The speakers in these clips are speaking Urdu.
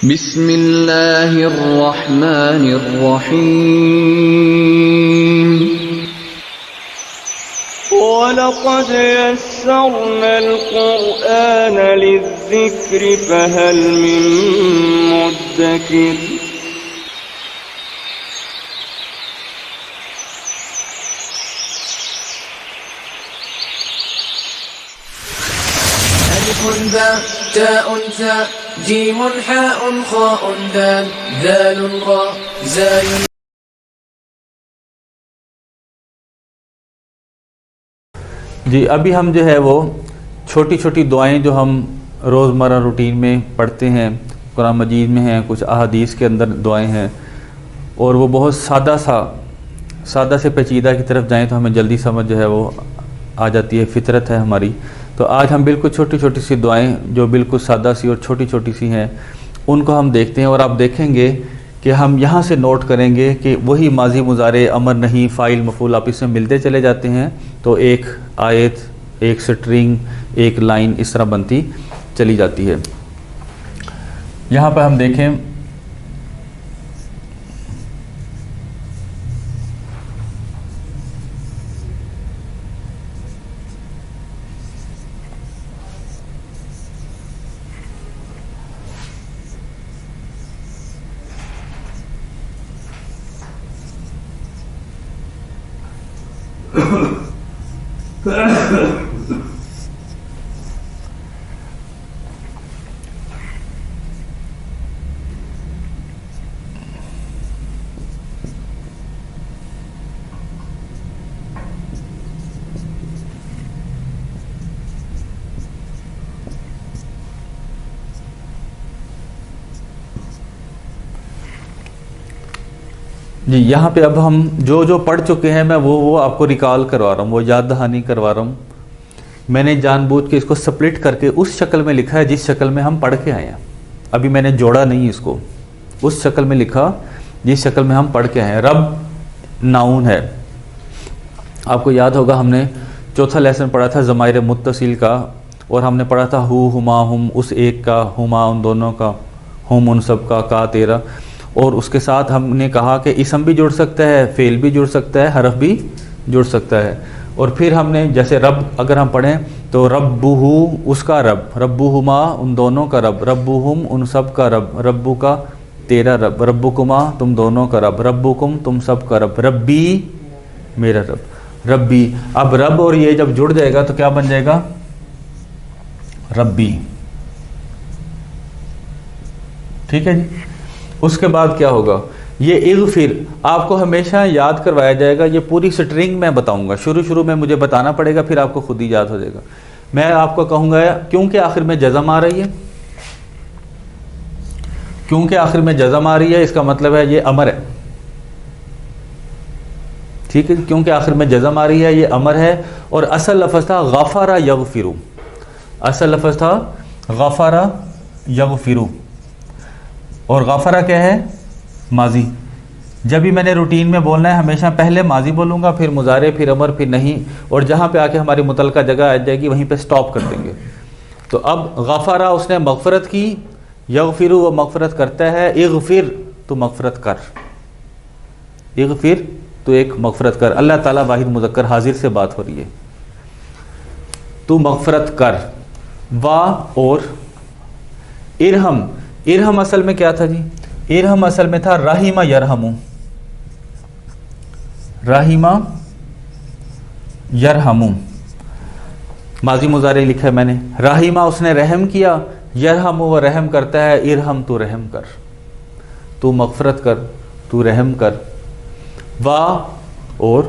بسم اللہ الرحمن الرحیم وَلَقَدْ يَسَّرْنَا الْقُرْآنَ لِلذِّكْرِ فَهَلْ مِن مُّدَّكِرٍ ألف باء تاء ثاء جيم حاء خاء دال ذال راء زاي. جی ابھی ہم جو ہے وہ چھوٹی چھوٹی دعائیں جو ہم روزمرہ روٹین میں پڑھتے ہیں، قرآن مجید میں ہیں، کچھ احادیث کے اندر دعائیں ہیں، اور وہ بہت سادہ سے پیچیدہ کی طرف جائیں تو ہمیں جلدی سمجھ جو ہے وہ آ جاتی ہے، فطرت ہے ہماری. تو آج ہم بالکل چھوٹی چھوٹی سی دعائیں جو بالکل سادہ سی اور چھوٹی چھوٹی سی ہیں ان کو ہم دیکھتے ہیں، اور آپ دیکھیں گے کہ ہم یہاں سے نوٹ کریں گے کہ وہی ماضی مضارع امر نہیں فاعل مفعول آپ اس میں ملتے چلے جاتے ہیں، تو ایک آیت، ایک سٹرنگ، ایک لائن اس طرح بنتی چلی جاتی ہے. یہاں پر ہم دیکھیں جی یہاں پہ اب ہم جو پڑھ چکے ہیں میں وہ آپ کو ریکال کروا رہا ہوں، وہ یاد دہانی کروا رہا ہوں. میں نے جان بوجھ کے اس کو سپلٹ کر کے اس شکل میں لکھا ہے جس شکل میں ہم پڑھ کے آئے ہیں. ابھی میں نے جوڑا نہیں اس کو، اس شکل میں لکھا جس شکل میں ہم پڑھ کے آئے ہیں. رب ناؤن ہے، آپ کو یاد ہوگا ہم نے چوتھا لیسن پڑھا تھا ضمائر متصل کا، اور ہم نے پڑھا تھا ہو، ہما، ہم، اس ایک کا، ہما ان دونوں کا، ہم ان سب کا تیرا. اور اس کے ساتھ ہم نے کہا کہ اسم بھی جڑ سکتا ہے، فعل بھی جڑ سکتا ہے، حرف بھی جڑ سکتا ہے. اور پھر ہم نے جیسے رب اگر ہم پڑھیں تو ربہ اس کا رب، ربہما ان دونوں کا رب، ربہم ان سب کا رب، ربو کا تیرا رب، ربکما تم دونوں کا رب، ربکم تم سب کا رب، ربی میرا رب، ربی. اب رب اور یہ جب جڑ جائے گا تو کیا بن جائے گا؟ ربی. ٹھیک ہے جی. اس کے بعد کیا ہوگا؟ یہ اغفر آپ کو ہمیشہ یاد کروایا جائے گا. یہ پوری سٹرنگ میں بتاؤں گا، شروع میں مجھے بتانا پڑے گا، پھر آپ کو خود ہی یاد ہو جائے گا. میں آپ کو کہوں گا کیونکہ آخر میں جزم آ رہی ہے، کیونکہ آخر میں جزم آ رہی ہے اس کا مطلب ہے یہ امر ہے. ٹھیک ہے، کیونکہ آخر میں جزم آ رہی ہے یہ امر ہے. اور اصل لفظ تھا غفر یغفر، اصل لفظ تھا غفر یغفر، اور غفرہ کیا ہے؟ ماضی. جب بھی میں نے روٹین میں بولنا ہے ہمیشہ پہلے ماضی بولوں گا، پھر مضارع، پھر امر، پھر نہیں، اور جہاں پہ آ کے ہماری متعلقہ جگہ آ جائے گی وہیں پہ سٹاپ کر دیں گے. تو اب غفرہ اس نے مغفرت کی، یغفر وہ مغفرت کرتا ہے، اغفر تو مغفرت کر، اغفر تو ایک مغفرت کر. اللہ تعالیٰ واحد مذکر حاضر سے بات ہو رہی ہے. تو مغفرت کر. وا اور ارحم، ارحم اصل میں کیا تھا جی؟ ارحم اصل میں تھا رحمہ یرحم، رحمہ یرحم. ماضی مضارع لکھا ہے میں نے. رحمہ اس نے رحم کیا، یرحم وہ رحم کرتا ہے، ارحم تو رحم کر، تو مغفرت کر، تو رحم کر. وا اور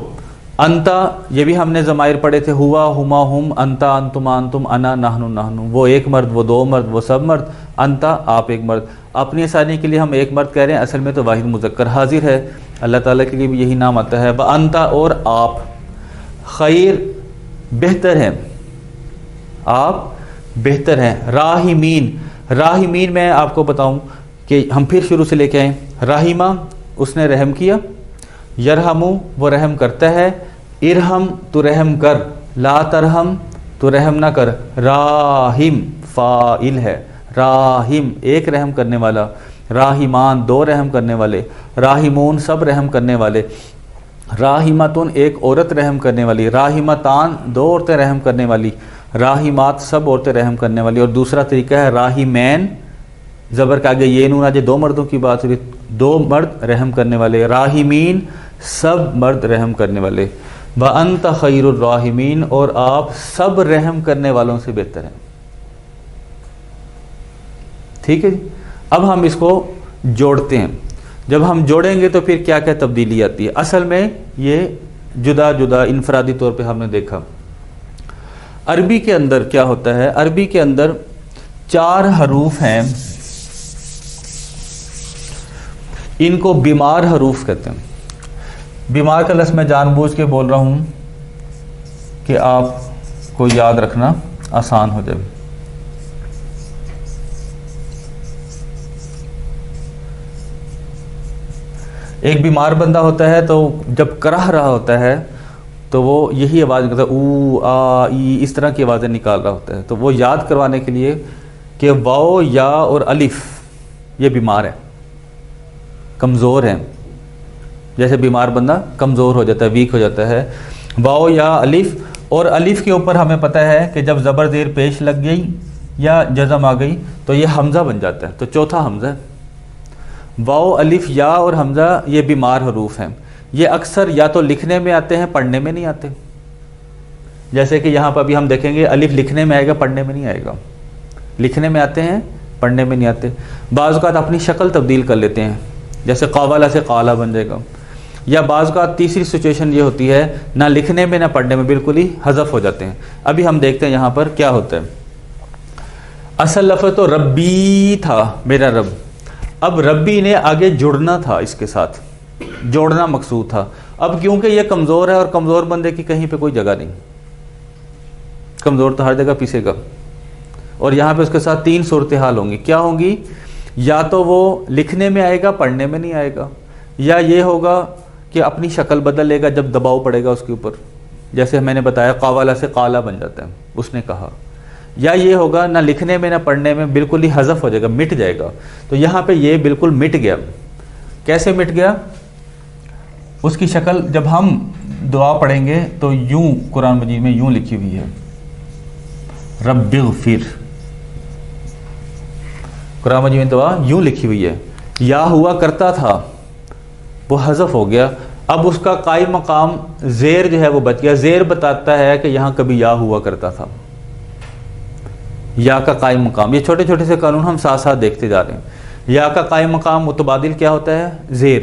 انتا، یہ بھی ہم نے ضمائر پڑھے تھے، ہوا، ہما، ہم، انتا، انتما، انتم، انا، نحن، نحن. وہ ایک مرد، وہ دو مرد، وہ سب مرد. انتا آپ ایک مرد. اپنی آسانی کے لیے ہم ایک مرد کہہ رہے ہیں، اصل میں تو واحد مذکر حاضر ہے. اللہ تعالیٰ کے لیے بھی یہی نام آتا ہے. انتا اور آپ. خیر بہتر ہیں، آپ بہتر ہیں. راحمین، راحمین میں آپ کو بتاؤں کہ ہم پھر شروع سے لے کے آئیں. راحمہ اس نے رحم کیا، یرحمو وہ رحم کرتا ہے، ارحم تو رحم کر، لا ترحم تو رحم نہ کر. راحم فاعل ہے، راحم ایک رحم کرنے والا، راحمان دو رحم کرنے والے، راحمون سب رحم کرنے والے، راحمتن ایک عورت رحم کرنے والی، راحمتان دو عورتیں رحم کرنے والی، راحمات سب عورتیں رحم کرنے والی۔ اور دوسرا طریقہ ہے راحمین، زبر کے آگے یہ نون آ جائے، دو مردوں کی بات ہوئی، دو مرد رحم کرنے والے، راحمین سب مرد رحم کرنے والے، وَأَنْتَ خَيْرُ الرَّاحِمِينَ اور آپ سب رحم کرنے والوں سے بہتر ہیں۔ ٹھیک ہے جی، اب ہم اس کو جوڑتے ہیں۔ جب ہم جوڑیں گے تو پھر کیا کیا تبدیلی آتی ہے؟ اصل میں یہ جدا جدا انفرادی طور پہ ہم نے دیکھا۔ عربی کے اندر کیا ہوتا ہے؟ عربی کے اندر 4 حروف ہیں، ان کو بیمار حروف کہتے ہیں۔ بیمار کا لفظ میں جان بوجھ کے بول رہا ہوں کہ آپ کو یاد رکھنا آسان ہو جائے۔ ایک بیمار بندہ ہوتا ہے تو جب کرہ رہا ہوتا ہے تو وہ یہی آواز کرتا ہے، او آ ای، اس طرح کی آوازیں نکال رہا ہوتا ہے۔ تو وہ یاد کروانے کے لیے کہ واو یا اور الف یہ بیمار ہے، کمزور ہیں، جیسے بیمار بندہ کمزور ہو جاتا ہے، ویک ہو جاتا ہے، واو یا الف۔ اور الف کے اوپر ہمیں پتہ ہے کہ جب زبر زیر پیش لگ گئی یا جزم آ گئی تو یہ حمزہ بن جاتا ہے، تو چوتھا حمزہ ہے۔ واو الف یا اور حمزہ یہ بیمار حروف ہیں، یہ اکثر یا تو لکھنے میں آتے ہیں، پڑھنے میں نہیں آتے۔ جیسے کہ یہاں پہ ابھی ہم دیکھیں گے الف لکھنے میں آئے گا، پڑھنے میں نہیں آئے گا، لکھنے میں آتے ہیں، پڑھنے میں نہیں آتے۔ بعض اوقات اپنی شکل تبدیل کر لیتے ہیں، جیسے قاوالہ سے قالا بن جائے گا، یا بعض اوقات تیسری سچویشن یہ ہوتی ہے نہ لکھنے میں نہ پڑھنے میں، بالکل ہی حذف ہو جاتے ہیں۔ ابھی ہم دیکھتے ہیں یہاں پر کیا ہوتا ہے۔ اصل لفظ تو ربی تھا، میرا رب، اب ربی نے آگے جڑنا تھا، اس کے ساتھ جوڑنا مقصود تھا۔ اب کیونکہ یہ کمزور ہے اور کمزور بندے کی کہیں پہ کوئی جگہ نہیں، کمزور تو ہر جگہ پیسے گا، اور یہاں پہ اس کے ساتھ 3 صورتحال ہوں گی۔ کیا ہوں گی؟ یا تو وہ لکھنے میں آئے گا، پڑھنے میں نہیں آئے گا، یا یہ ہوگا کہ اپنی شکل بدل لے گا جب دباؤ پڑے گا اس کے اوپر، جیسے میں نے بتایا قاوالہ سے قالا بن جاتا ہے، اس نے کہا۔ یا یہ ہوگا نہ لکھنے میں نہ پڑھنے میں، بالکل ہی حذف ہو جائے گا، مٹ جائے گا۔ تو یہاں پہ یہ بالکل مٹ گیا۔ کیسے مٹ گیا؟ اس کی شکل جب ہم دعا پڑھیں گے تو یوں قرآن مجید میں یوں لکھی ہوئی ہے، رب اغفر، قرآن مجید میں دعا یوں لکھی ہوئی ہے۔ یا ہوا کرتا تھا، وہ حذف ہو گیا، اب اس کا قائم مقام زیر جو ہے وہ بچ گیا۔ زیر بتاتا ہے کہ یہاں کبھی یا ہوا کرتا تھا، یا کا قائم مقام۔ یہ چھوٹے چھوٹے سے قانون ہم ساتھ ساتھ دیکھتے جا رہے ہیں۔ یا کا قائم مقام متبادل کیا ہوتا ہے؟ زیر،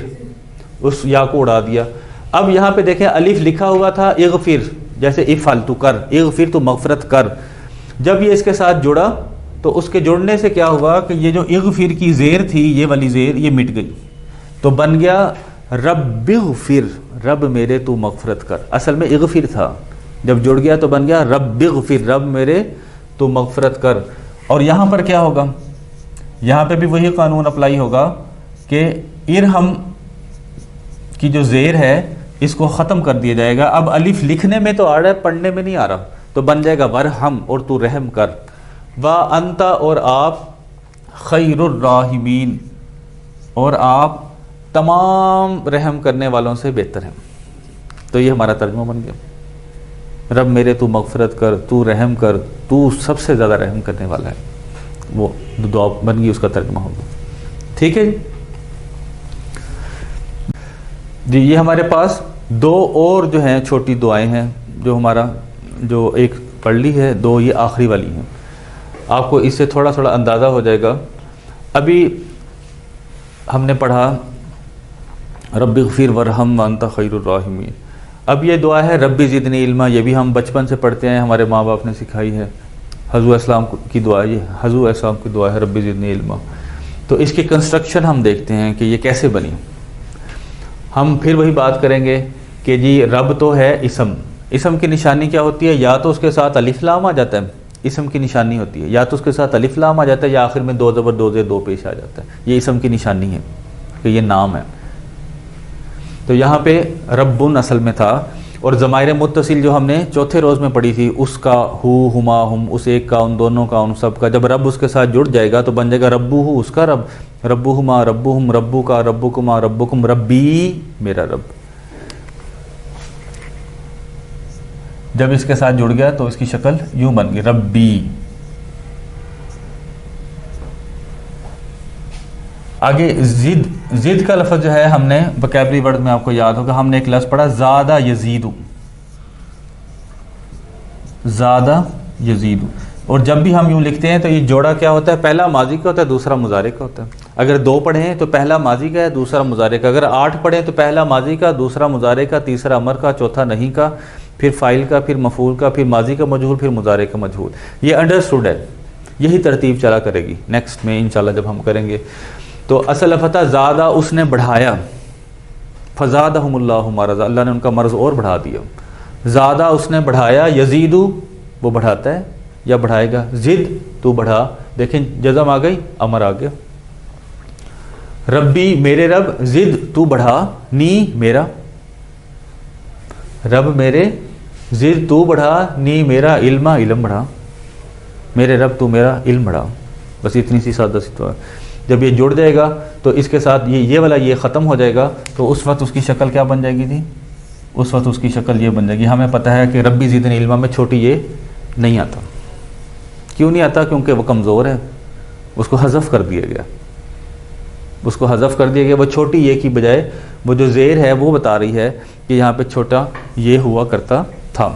اس یا کو اڑا دیا۔ اب یہاں پہ دیکھیں الف لکھا ہوا تھا اغفر، جیسے افعل تو کر، اغفر تو مغفرت کر۔ جب یہ اس کے ساتھ جڑا تو اس کے جڑنے سے کیا ہوا کہ یہ جو اغفر کی زیر تھی، یہ والی زیر یہ مٹ گئی، تو بن گیا رب اغفر، رب میرے تو مغفرت کر۔ اصل میں اغفر تھا، جب جڑ گیا تو بن گیا رب اغفر، رب میرے تو مغفرت کر۔ اور یہاں پر کیا ہوگا؟ یہاں پہ بھی وہی قانون اپلائی ہوگا کہ ارحم کی جو زیر ہے اس کو ختم کر دیا جائے گا۔ اب الف لکھنے میں تو آ رہا ہے، پڑھنے میں نہیں آ رہا، تو بن جائے گا ورحم، اور تو رحم کر، وانت اور آپ، خیر الراحمین اور آپ تمام رحم کرنے والوں سے بہتر ہیں۔ تو یہ ہمارا ترجمہ بن گیا، رب میرے تو مغفرت کر، تو رحم کر، تو سب سے زیادہ رحم کرنے والا ہے۔ وہ دعا بن گئی، اس کا ترجمہ ہوگا۔ ٹھیک ہے جی، یہ ہمارے پاس 2 اور جو ہیں چھوٹی دعائیں ہیں، جو ہمارا جو ایک پڑھ لی ہے، 2 یہ آخری والی ہیں۔ آپ کو اس سے تھوڑا تھوڑا اندازہ ہو جائے گا۔ ابھی ہم نے پڑھا رب اغفر ورحم وانت خیر الراحمین، اب یہ دعا ہے ربی زدنی علما، یہ بھی ہم بچپن سے پڑھتے ہیں، ہمارے ماں باپ نے سکھائی ہے۔ حضور اسلام کی دعا، یہ حضور اسلام کی دعا ہے ربی زدنی علما۔ تو اس کی کنسٹرکشن ہم دیکھتے ہیں کہ یہ کیسے بنی۔ ہم پھر وہی بات کریں گے کہ جی رب تو ہے اسم، اسم کی نشانی کیا ہوتی ہے؟ یا تو اس کے ساتھ الف لام آ جاتا ہے، اسم کی نشانی ہوتی ہے، یا تو اس کے ساتھ الف لام آ جاتا ہے، یا آخر میں 2 زبر 2 زیر 2 پیش آ جاتا ہے۔ یہ اسم کی نشانی ہے کہ یہ نام ہے۔ تو یہاں پہ ربن اصل میں تھا، اور ضمائر متصل جو ہم نے چوتھے روز میں پڑھی تھی، اس کا ہو، ہما، ہم، اس ایک کا، ان دونوں کا، ان سب کا، جب رب اس کے ساتھ جڑ جائے گا تو بن جائے گا ربو ہو، اس کا رب، ربو ہما، ربو ہم، ربو کا، ربو کما، ربکم، ربی میرا رب. جب اس کے ساتھ جڑ گیا تو اس کی شکل یوں بن گئی ربی. آگے زد کا لفظ جو ہے ہم نے وکیبلری ورڈ میں آپ کو یاد ہوگا، ہم نے ایک لفظ پڑھا زادہ یزید، زادہ یزید. اور جب بھی ہم یوں لکھتے ہیں تو یہ جوڑا کیا ہوتا ہے؟ پہلا ماضی کا ہوتا ہے، دوسرا مضارع کا ہوتا ہے. اگر 2 پڑھیں تو پہلا ماضی کا ہے، دوسرا مضارع کا. اگر 8 پڑھیں تو پہلا ماضی کا، دوسرا مضارع کا، تیسرا امر کا، چوتھا نہیں کا، پھر فاعل کا، پھر مفعول کا، پھر ماضی کا مجہول، پھر مضارع کا مجہول. یہ انڈرسٹوڈ ہے، یہی ترتیب چلا کرے گی نیکسٹ میں انشاءاللہ جب ہم کریں گے. تو اصل فتح زادہ اس نے بڑھایا، فزادہم اللہ مرضا، اللہ نے ان کا مرض اور بڑھا دیا. زادہ اس نے بڑھایا، یزیدو وہ بڑھاتا ہے یا بڑھائے گا، زد تو بڑھا. دیکھیں جزم آ گئی، امر آ گیا. ربی میرے رب، زد تو بڑھا، نی میرا رب میرے، زد تو بڑھا، نی میرا، علما علم بڑھا، میرے رب تو میرا علم بڑھا. بس اتنی سی سادہ سی تو ہے. جب یہ جڑ جائے گا تو اس کے ساتھ یہ والا یہ ختم ہو جائے گا تو اس وقت اس کی شکل کیا بن جائے گی تھی؟ اس وقت اس کی شکل یہ بن جائے گی. ہمیں پتہ ہے کہ ربی زدنی علما میں چھوٹی یہ نہیں آتا. کیوں نہیں آتا؟ کیونکہ وہ کمزور ہے، اس کو حذف کر دیا گیا، اس کو حذف کر دیا گیا. وہ چھوٹی یہ کی بجائے وہ جو زیر ہے وہ بتا رہی ہے کہ یہاں پہ چھوٹا یہ ہوا کرتا تھا.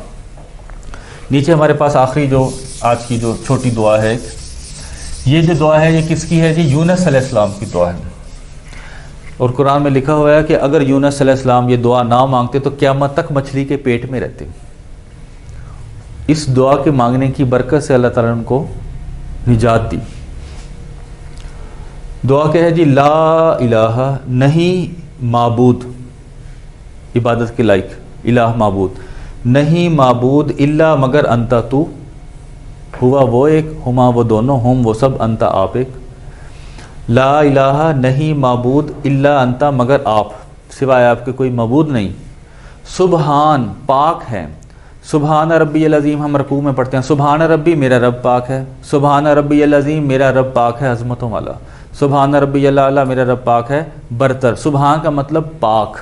نیچے ہمارے پاس آخری جو آج کی جو چھوٹی دعا ہے، یہ جو دعا ہے یہ کس کی ہے جی؟ یونس علیہ السلام کی دعا ہے. اور قرآن میں لکھا ہوا ہے کہ اگر یونس علیہ السلام یہ دعا نہ مانگتے تو قیامت تک مچھلی کے پیٹ میں رہتے. اس دعا کے مانگنے کی برکت سے اللہ تعالیٰ نے ان کو نجات دی. دعا کیا ہے جی؟ لا الہ، نہیں معبود عبادت کے لائق، الہ معبود، نہیں معبود، الا مگر انتا تو، ہوا وہ ایک، ہما وہ دونوں، ہم وہ سب، انتا آپ ایک. لا الہ نہیں معبود، الا انتا مگر آپ، سوائے آپ کے کوئی معبود نہیں. سبحان پاک ہے، سبحان ربی العظیم ہم رکوع میں پڑھتے ہیں، سبحان ربی میرا رب پاک ہے، سبحان ربی العظیم میرا رب پاک ہے عظمتوں والا، سبحان ربی الاعلیٰ میرا رب پاک ہے برتر. سبحان کا مطلب پاک،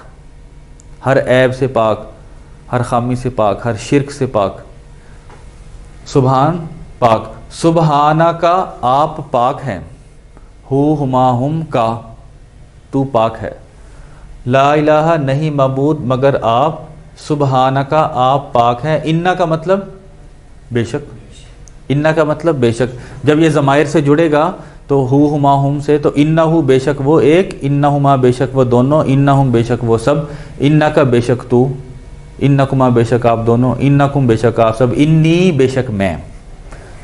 ہر عیب سے پاک، ہر خامی سے پاک، ہر شرک سے پاک. سبحان پاک. سبحانہ کا آپ پاک ہیں، ہو ہما ہم کا تو پاک ہے. لا الہ نہیں معبود مگر آپ، سبحانہ کا آپ پاک ہیں. انا کا مطلب بے شک، انا کا مطلب بے شک. جب یہ ضمائر سے جڑے گا تو ہو ہما ہم سے، تو انہو بے شک وہ ایک، انہما بے شک وہ دونوں، انہم بے شک وہ سب، انا کا بے شک تو، انکما بے شک آپ دونوں، انکم بے شک آپ سب، انی بے شک میں.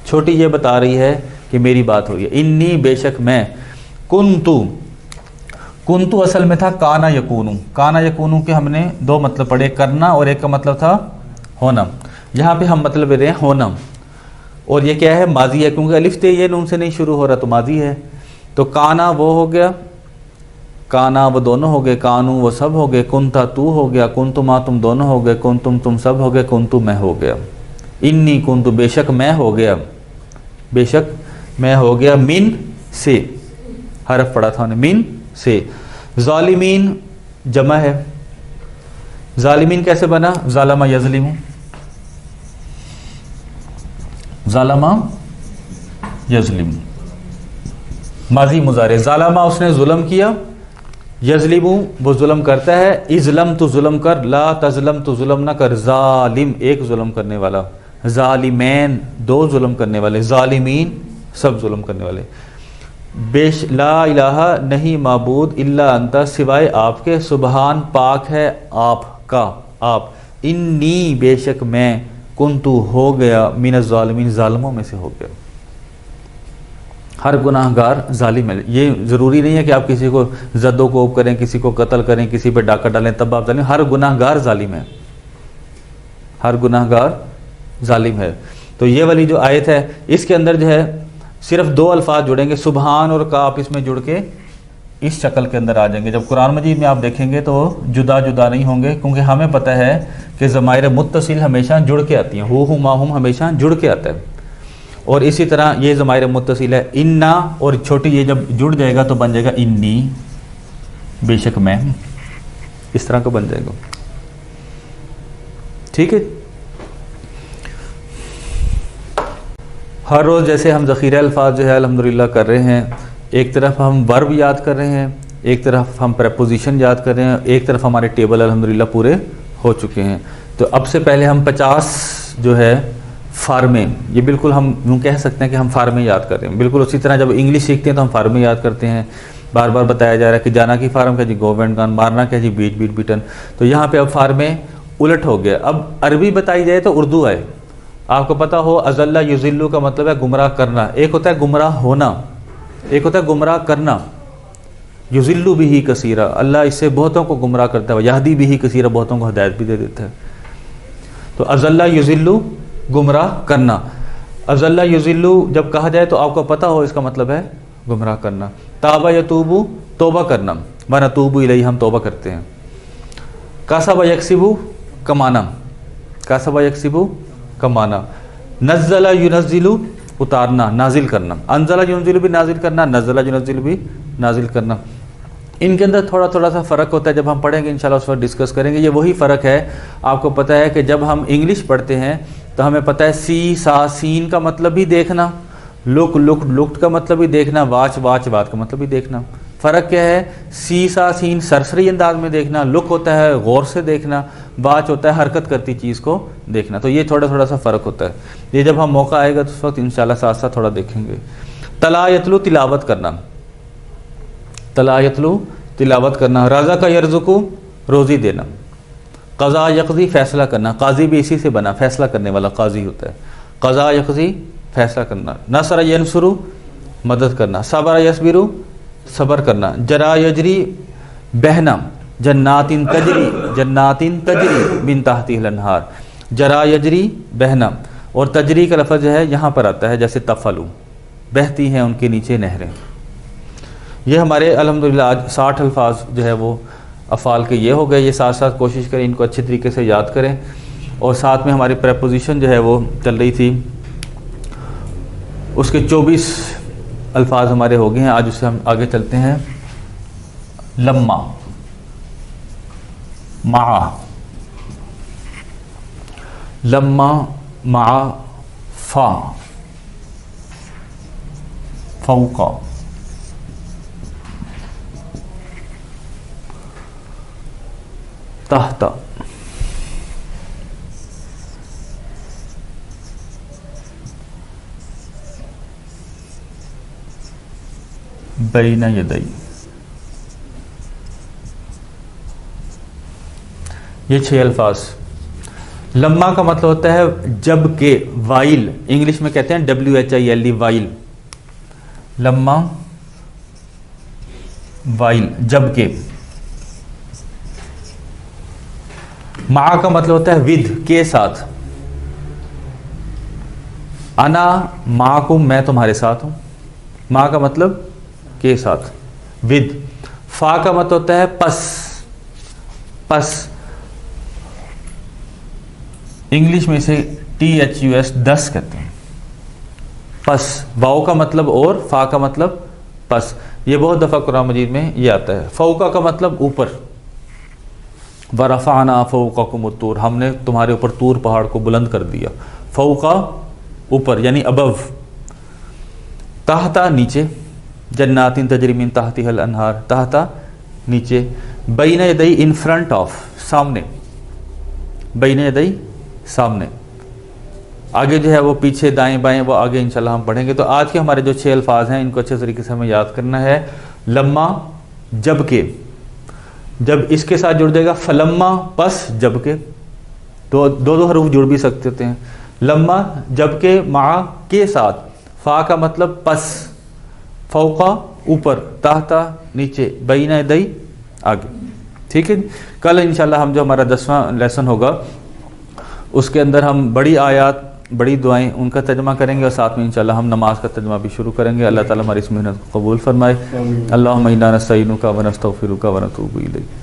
چھوٹی یہ بتا رہی ہے کہ میری بات ہو رہی ہے. انی بے شک میں، کنتو اصل میں تھا کانا یکونو. کانا یکونو کے ہم نے 2 مطلب پڑھے، کرنا، اور ایک کا مطلب تھا ہونا. یہاں پہ ہم مطلب لے رہے ہیں ہونا. اور یہ کیا ہے؟ ماضی ہے، کیونکہ الف تے یہ نون سے نہیں شروع ہو رہا تو ماضی ہے. تو کانا وہ ہو گیا، کانا وہ دونوں ہو گئے، کانو وہ سب ہو گئے، کنتا تو ہو گیا، کنتما تم دونوں ہو گئے، کنتم تم سب ہو گئے، کنتو میں ہو گیا. انی کنتو بے شک میں ہو گیا، بے شک میں ہو گیا، من سے حرف پڑھا تھا من سے. ظالمین جمع ہے. ظالمین کیسے بنا؟ ظالمہ یظلم، ظالمہ یظلم، ماضی مضارع. ظالمہ اس نے ظلم کیا، یظلم وہ ظلم کرتا ہے. اظلم تو ظلم کر، لا تظلم تو ظلم نہ کر. ظالم ایک ظلم کرنے والا، ظالمین 2 ظلم کرنے والے، ظالمین سب ظلم کرنے والے. لا الہ نہیں معبود الا انتا سوائے آپ کے، سبحان پاک ہے آپ کا آپ، انی بے شک میں، کنتو ہو گیا، من الظالمین ظالموں میں سے ہو گیا. ہر گناہ گار ظالم ہے. یہ ضروری نہیں ہے کہ آپ کسی کو زد و کوب کریں، کسی کو قتل کریں، کسی پہ ڈاکہ ڈالیں تب آپ ظالم. ہر گناہ گار ظالم ہے، ہر گناہ گار ظالم ہے. تو یہ والی جو آیت ہے اس کے اندر جو ہے صرف 2 الفاظ جڑیں گے، سبحان اور کا، آپ اس میں جڑ کے اس شکل کے اندر آ جائیں گے. جب قرآن مجید میں آپ دیکھیں گے تو جدا جدا نہیں ہوں گے، کیونکہ ہمیں پتہ ہے کہ ضمائر متصل ہمیشہ جڑ کے آتی ہیں. ہو ما ہم ہمیشہ جڑ کے آتا ہے، اور اسی طرح یہ ضمائر متصل ہے. انا اور چھوٹی یہ جب جڑ جائے گا تو بن جائے گا انی، بے شک میں، اس طرح کا بن جائے گا. ٹھیک ہے. ہر روز جیسے ہم ذخیرہ الفاظ جو ہے الحمدللہ کر رہے ہیں، ایک طرف ہم ورب یاد کر رہے ہیں، ایک طرف ہم پریپوزیشن یاد کر رہے ہیں، ایک طرف ہمارے ٹیبل الحمدللہ پورے ہو چکے ہیں. تو اب سے پہلے ہم 50 جو ہے فارمیں، یہ بالکل ہم یوں کہہ سکتے ہیں کہ ہم فارمیں یاد کر رہے ہیں. بالکل اسی طرح جب انگلش سیکھتے ہیں تو ہم فارمیں یاد کرتے ہیں. بار بار بتایا جا رہا ہے کہ جانا کی فارم کیا جی گو وینٹ گان، مارنا کیا جی بیٹ بیٹ بیٹن. تو یہاں پہ اب فارمیں الٹ ہو گیا. اب عربی بتائی جائے تو اردو آئے. آپ کو پتہ ہو اضل یضل کا مطلب ہے گمراہ کرنا. ایک ہوتا ہے گمراہ ہونا، ایک ہوتا ہے گمراہ کرنا. یضل بھی کثیرہ، اللہ اس سے بہتوں کو گمراہ کرتا ہے. یہدی بھی کثیرہ، بہتوں کو ہدایت بھی دے دیتا ہے. تو اضل یضل گمراہ کرنا. اضل یضل جب کہا جائے تو آپ کو پتہ ہو اس کا مطلب ہے گمراہ کرنا. تاب یتوب توبہ کرنا، ونتوب الیہ ہم توبہ کرتے ہیں. کسب یکسب کمانا، کسب یکسب کمانا. نزل ینزل اتارنا، نازل کرنا. انزل ینزل بھی نازل کرنا، نزل ینزل بھی نازل کرنا. ان کے اندر تھوڑا تھوڑا سا فرق ہوتا ہے. جب ہم پڑھیں گے انشاءاللہ اس وقت ڈسکس کریں گے. یہ وہی فرق ہے. آپ کو پتہ ہے کہ جب ہم انگلش پڑھتے ہیں تو ہمیں پتہ ہے سی سا سین کا مطلب بھی دیکھنا، لک لک لکٹ کا مطلب بھی دیکھنا، واچ واچ وات کا مطلب بھی دیکھنا. فرق کیا ہے؟ سی سا سین سرسری انداز میں دیکھنا، لک ہوتا ہے غور سے دیکھنا، واچ ہوتا ہے حرکت کرتی چیز کو دیکھنا. تو یہ تھوڑا تھوڑا سا فرق ہوتا ہے. یہ جب ہم موقع آئے گا تو اس وقت انشاءاللہ ساتھ ساتھ تھوڑا دیکھیں گے. تلا یتلو تلاوت کرنا، تلا یتلو تلاوت کرنا. رضا کا یرزقو روزی دینا. قضا یقضی فیصلہ کرنا. قاضی بھی اسی سے بنا، فیصلہ کرنے والا قاضی ہوتا ہے. قضا یقضی فیصلہ کرنا. نصر ینصرو مدد کرنا. صبر یصبرو صبر کرنا. جرا یجری بہنا. جنات تجری، جنات تجری من تحتها الانہار. جرا یجری بہنا. اور تجری کا لفظ جو ہے یہاں پر آتا ہے جیسے تفلو، بہتی ہیں ان کے نیچے نہریں. یہ ہمارے الحمدللہ آج 60 الفاظ جو ہے وہ افعال کے یہ ہو گئے. یہ ساتھ ساتھ کوشش کریں ان کو اچھے طریقے سے یاد کریں. اور ساتھ میں ہماری پریپوزیشن جو ہے وہ چل رہی تھی، اس کے 24 الفاظ ہمارے ہو گئے ہیں. آج اس سے ہم آگے چلتے ہیں. لما، مع، لما مع فا، فوق، تحت، بین یدی. یہ 6 الفاظ. لما کا مطلب ہوتا ہے جب کہ، وائل، انگلش میں کہتے ہیں WHILE وائل. لما وائل جب کہ. مع کا مطلب ہوتا ہے ود، کے ساتھ. انا معکم میں تمہارے ساتھ ہوں. مع کا مطلب کے ساتھ، ود. فا کا مطلب ہوتا ہے پس، پس. انگلش میں اسے THUS 10 کہتے ہیں، پس. واؤ کا مطلب اور، فا کا مطلب پس. یہ بہت دفعہ قرآن مجید میں یہ آتا ہے. فوقا کا مطلب اوپر. ورفعنا فوقکم الطور، ہم نے تمہارے اوپر طور پہاڑ کو بلند کر دیا. فوقا اوپر یعنی ابو. تحتا نیچے. جنات تجری من تحتها الانہار، تحتا نیچے. بین یدی ان فرنٹ آف، سامنے. بین یدی سامنے. آگے جو ہے وہ پیچھے دائیں بائیں وہ آگے انشاءاللہ ہم پڑھیں گے. تو آج کے ہمارے جو 6 الفاظ ہیں ان کو اچھے طریقے سے ہمیں یاد کرنا ہے. لما جب کہ، جب اس کے ساتھ جڑ جائے گا فلما پس جب کہ. تو دو حروف جڑ بھی سکتے ہیں. لما جب کہ، مع کے ساتھ، فا کا مطلب پس، فوقا اوپر، تحتا نیچے، بین یدی آگے. ٹھیک ہے. کل انشاءاللہ ہم جو ہمارا 10واں لیسن ہوگا اس کے اندر ہم بڑی آیات بڑی دعائیں ان کا ترجمہ کریں گے اور ساتھ میں انشاءاللہ ہم نماز کا ترجمہ بھی شروع کریں گے. اللہ تعالیٰ ہماری اس محنت کو قبول فرمائے. اللہم انا نستعینک و نستغفرک و نتوب الیک.